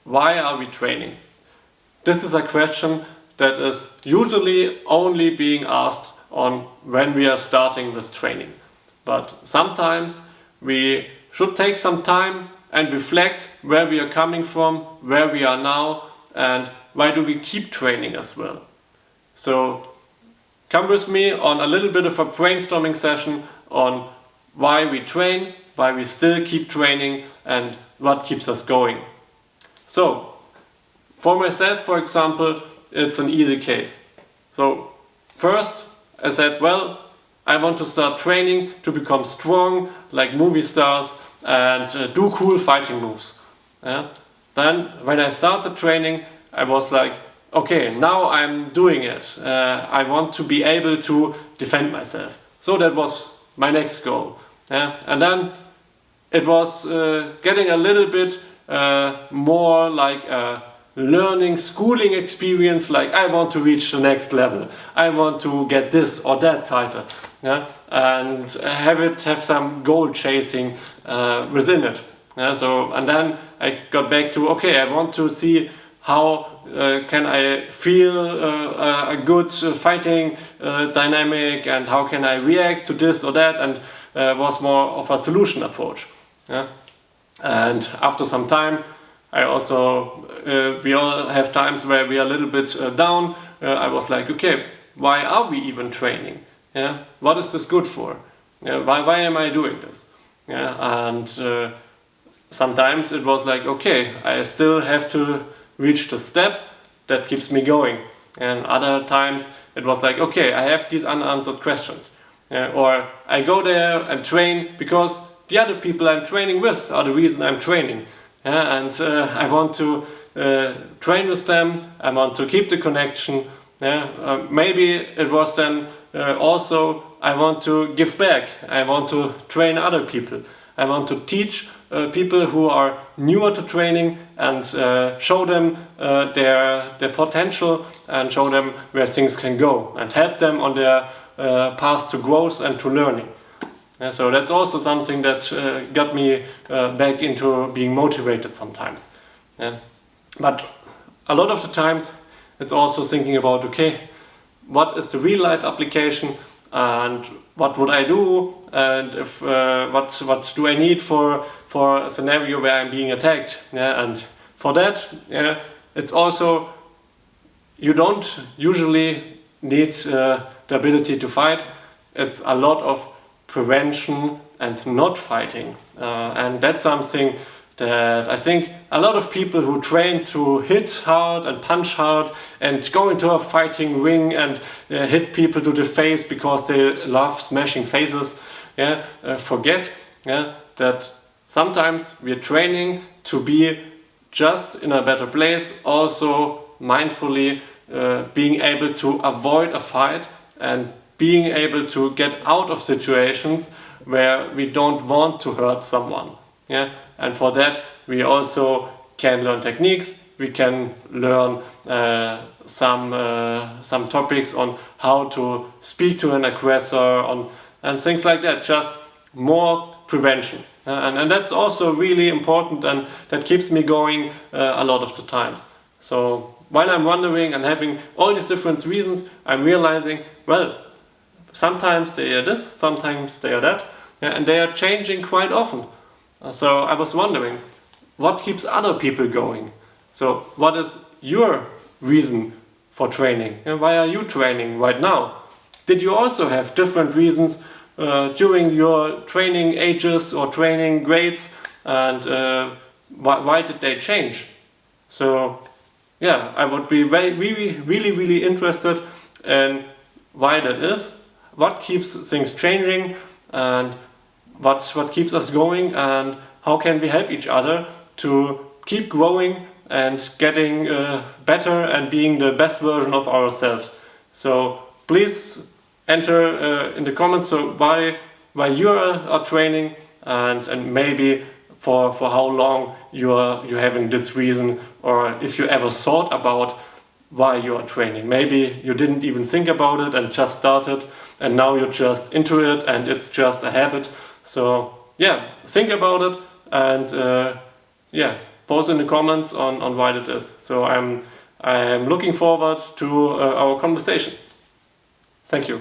why are we training? This is a question that is usually only being asked on when we are starting with training. But sometimes we should take some time and reflect where we are coming from, where we are now, and why do we keep training as well. So come with me on a little bit of a brainstorming session on why we train, why we still keep training, and what keeps us going. So, for myself, for example, it's an easy case. So, first, I said, well, I want to start training to become strong, like movie stars, and do cool fighting moves. Yeah? Then, when I started training, I was like, okay, now I'm doing it. I want to be able to defend myself. So that was my next goal. Yeah? And then it was getting a little bit more like a learning, schooling experience, like I want to reach the next level. I want to get this or that title. Yeah? And have some goal chasing within it. Yeah? So, and then I got back to, okay, I want to see how can I feel a good fighting dynamic, and how can I react to this or that, and was more of a solution approach. Yeah? And after some time, I also, we all have times where we are a little bit down. I was like, okay, why are we even training? Yeah? What is this good for? Yeah? Why am I doing this? Yeah? And sometimes it was like, okay, I still have to reach the step that keeps me going. And other times it was like, okay, I have these unanswered questions. Or I go there and train because the other people I'm training with are the reason I'm training. And I want to train with them, I want to keep the connection. Maybe it was then also I want to give back, I want to train other people. I want to teach people who are newer to training and show them their potential, and show them where things can go, and help them on their path to growth and to learning. So that's also something that got me back into being motivated sometimes. But a lot of the times it's also thinking about, okay, what is the real life application, and what would I do, and if what do I need for a scenario where I'm being attacked. And for that, it's also, you don't usually need the ability to fight. It's a lot of prevention and not fighting, and that's something that I think a lot of people who train to hit hard and punch hard and go into a fighting ring and hit people to the face because they love smashing faces, forget that sometimes we're training to be just in a better place, also mindfully being able to avoid a fight and being able to get out of situations where we don't want to hurt someone. And for that we also can learn techniques, we can learn some topics on how to speak to an aggressor, and things like that, just more prevention. And that's also really important, and that keeps me going a lot of the times. So while I'm wondering and having all these different reasons, I'm realizing, well, sometimes they are this, sometimes they are that, and they are changing quite often. So I was wondering, what keeps other people going? So what is your reason for training? And why are you training right now? Did you also have different reasons during your training ages or training grades, and why did they change? So yeah, I would be really interested in why that is, what keeps things changing, and what keeps us going, and how can we help each other to keep growing and getting better and being the best version of ourselves. So please enter in the comments why you are training, and maybe for how long you're having this reason, or if you ever thought about why you are training. Maybe you didn't even think about it and just started, and now you're just into it and it's just a habit. So yeah, think about it, and post in the comments on why that is. So I'm looking forward to our conversation. Thank you.